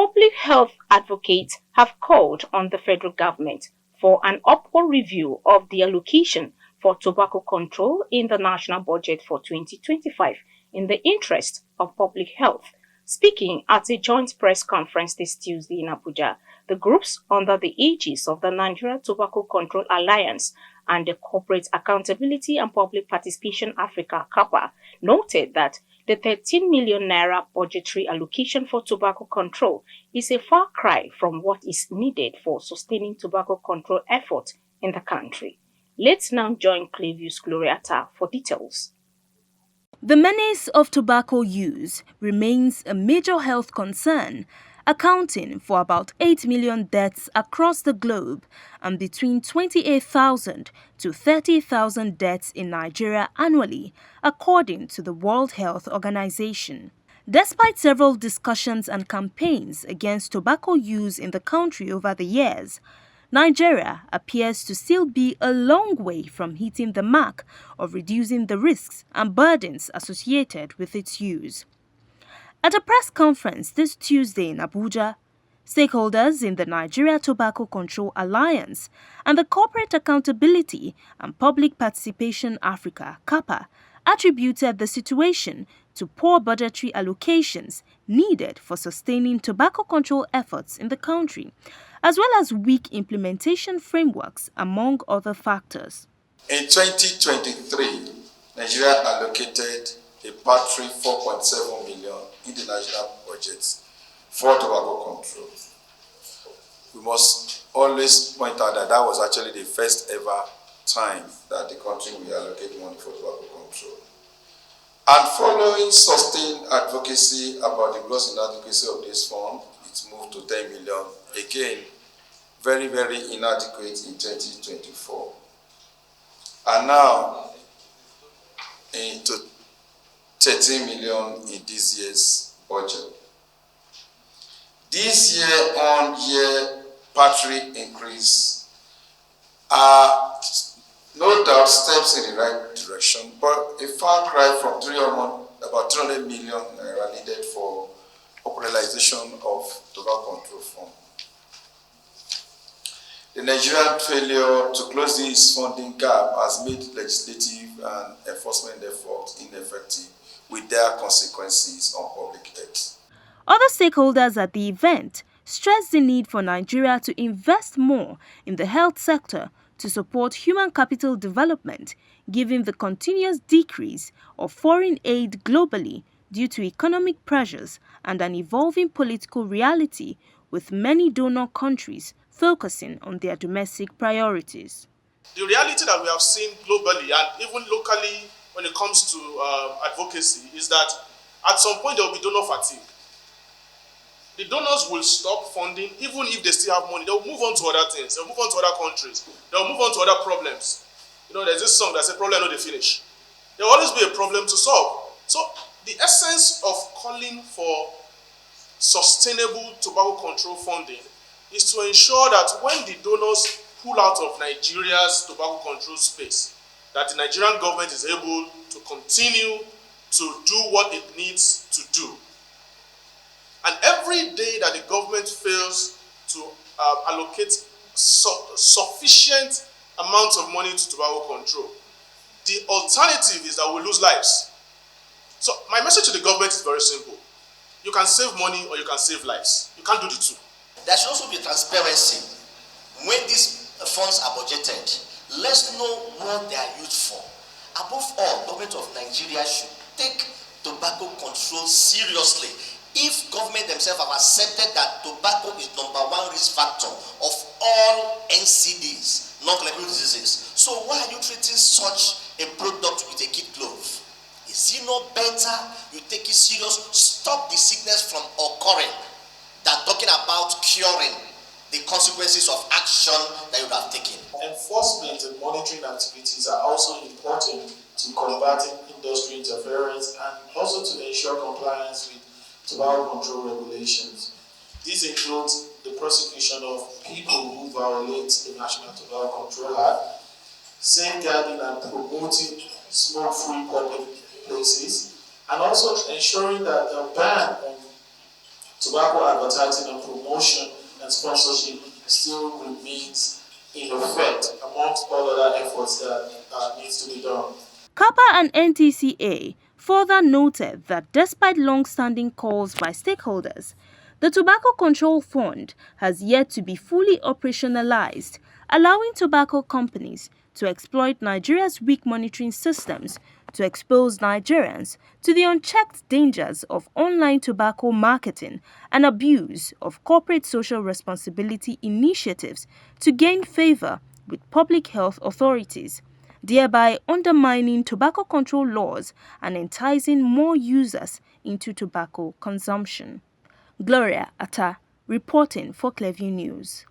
public health advocates have called on the federal government for an upward review of the allocation for tobacco control in the national budget for 2025 in the interest of public health. Speaking at a joint press conference this Tuesday in Abuja, the groups under the aegis of the Nigeria Tobacco Control Alliance and the Corporate Accountability and Public Participation Africa Cappa noted that the 13 million naira budgetary allocation for tobacco control is a far cry from what is needed for sustaining tobacco control efforts in the country. Let's now join Clevius Gloriata for details. The menace of tobacco use remains a major health concern, accounting for about 8 million deaths across the globe and between 28,000 to 30,000 deaths in Nigeria annually, according to the World Health Organization. Despite several discussions and campaigns against tobacco use in the country over the years, Nigeria appears to still be a long way from hitting the mark of reducing the risks and burdens associated with its use. At a press conference this Tuesday in Abuja, stakeholders in the Nigeria Tobacco Control Alliance and the Corporate Accountability and Public Participation Africa (Cappa) attributed the situation to poor budgetary allocations needed for sustaining tobacco control efforts in the country, as well as weak implementation frameworks, among other factors. In 2023, Nigeria allocated a paltry 4.7 million in the national budget for tobacco control. We must always point out that that was actually the first ever time that the country will allocate money for tobacco control. And following sustained advocacy about the gross inadequacy of this fund, it moved to 10 million. Again, very, very inadequate in 2024. And now, into 13 million in this year's budget. This year-on-year paltry increase are no doubt steps in the right direction, but a far cry from about 300 million naira needed for operationalization of tobacco control fund. The Nigerian failure to close this funding gap has made legislative and enforcement efforts ineffective, with their consequences on public health. Other stakeholders at the event stressed the need for Nigeria to invest more in the health sector to support human capital development, given the continuous decrease of foreign aid globally due to economic pressures and an evolving political reality, with many donor countries focusing on their domestic priorities. The reality that we have seen globally and even locally when it comes to advocacy is that at some point there will be donor fatigue. The donors will stop funding even if they still have money. They will move on to other things. They will move on to other countries. They will move on to other problems. You know, there's this song that says, problem no they finish. There will always be a problem to solve. So the essence of calling for sustainable tobacco control funding is to ensure that when the donors pull out of Nigeria's tobacco control space, that the Nigerian government is able to continue to do what it needs to do. And every day that the government fails to allocate sufficient amounts of money to tobacco control, the alternative is that we lose lives. So my message to the government is very simple. You can save money or you can save lives. You can't do the two. There should also be transparency. When these funds are budgeted, let's know what they are used for. Above all, the government of Nigeria should take tobacco control seriously. If government themselves have accepted that tobacco is #1 risk factor of all NCDs, non-communicable diseases, so why are you treating such a product with a kid glove? Is it not better you take it serious, stop the sickness from occurring, than talking about curing the consequences of action that you have taken? Enforcement and monitoring activities are also important to combating industry interference and also to ensure compliance with tobacco control regulations. This includes the prosecution of people who violate the National Tobacco Control Act, safeguarding and promoting smoke-free public places, and also ensuring that the ban on tobacco advertising and promotion and sponsorship still remains in effect amongst all other efforts that needs to be done. Cappa and Ntca further noted that despite long-standing calls by stakeholders, the Tobacco Control Fund has yet to be fully operationalized, allowing tobacco companies to exploit Nigeria's weak monitoring systems to expose Nigerians to the unchecked dangers of online tobacco marketing and abuse of corporate social responsibility initiatives to gain favor with public health authorities, thereby undermining tobacco control laws and enticing more users into tobacco consumption. Gloria Atta, reporting for Clearview News.